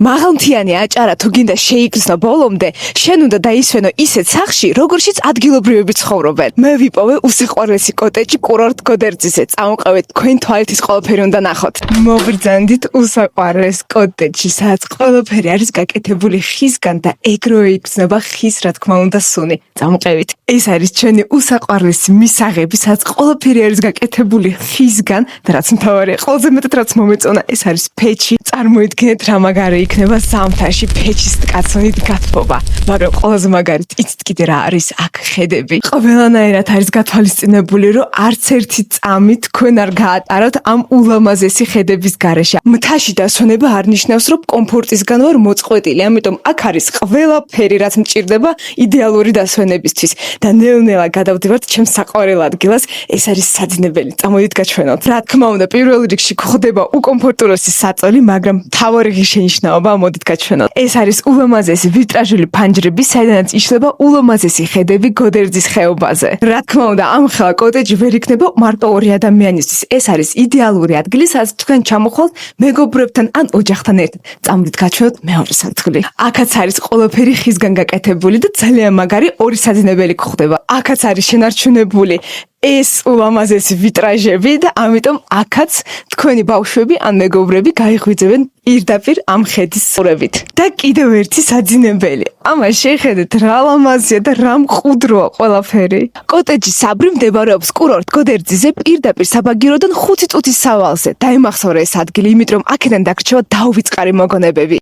მაღალმთიანი აჭარა თუ გინდა შეიგრძნო ბოლომდე, შენ უნდა დაისვენო ისეთ სახლში, როგორშიც ადგილობრივები ცხოვრობენ. მე ვიპოვე უსიყვარლესი კოტეჯი კურორტ გოდერძიზე. წამოყევით, თქვენ თვალეთის ყველაფერი უნდა ნახოთ. მოგბრძანდით უსაყვარლეს კოტეჯში, სადაც ყველაფერი არის გაკეთებული ხისგან და ეგრევე იგრძნობა ხის, რა თქმა უნდა, სუნი. წამოყევით. ეს არის ჩვენი უსაყვარლესი მისაღები, სადაც ყველაფერი არის გაკეთებული ხისგან და რაც მთავარია, ყველაზე მეტად რაც მომეწონა, ეს არის ფეჩი. წარმოიდგინეთ რა მაგარი იქნება ზამთარში ფეჩის კაცონით გათბობა, მაგრამ ყველაზე მაგარით იცით კიდე რა არის აქ ხედები. ყველანაირად არის გათვალისწინებული, რომ არც ერთი წამი თქვენ არ გაატაროთ ამ ულამაზესი ხედების გარეშე. მთაში დასვენება არ ნიშნავს, რომ კომფორტისგან ვარ მოწყვეტილი, ამიტომ აქ არის ყველაფერი, რაც მჭირდება იდეალური დასვენებისთვის და ნელ-ნელა გადავდივართ ჩემს საყვარელ ადგილას, ეს არის საძინებელი. წამოდით გაჩვენოთ. რა თქმა უნდა, პირველ რიგში გვხდება უკომფორტურესი საწოლი, მაგრამ მთავარი შენიშნაობა მოდით გაჩვენოთ. ეს არის ულამაზესი ვიტრაჟული ფანჯრები, საიდანაც იშლება ულამაზესი ხედები გოდერძის ხეობაზე. რა თქმა უნდა, ამ ხელა კოტეჯი ვერ იქნება მარტო ორი ადამიანისთვის. ეს არის იდეალური ადგილი, სადაც თქვენ ჩამოხვალთ მეგობრებთან ან ოჯახთან ერთად. წამოდით გაჩვენოთ მეორე სართული. აქაც არის ყველაფერი ხისგან გაკეთებული და ძალიან მაგარი ორი საძინებელი გვხდება. აქაც არის შენარჩუნებული ეს ულამაზესი ვიტრაჟები და ამიტომ აქაც თქვენი ბავშვები ან მეგობრები გაიღვიძებენ პირდაპირ ამ ხედის სურებით. და კიდევ ერთი საძინებელი. ამას შეხედეთ რა ლამაზია და რა მყუდროა ყველაფერი. კოტეჯი საბრი მდებარეობს კურორტ გოდერძიზე პირდაპირ საბაგიროდან 5 წუთის სავალზე. დაიმახსოვრე ეს ადგილი, იმიტომ რომ აქედან დაგრჩება დაუვიწყარი მოგონებები.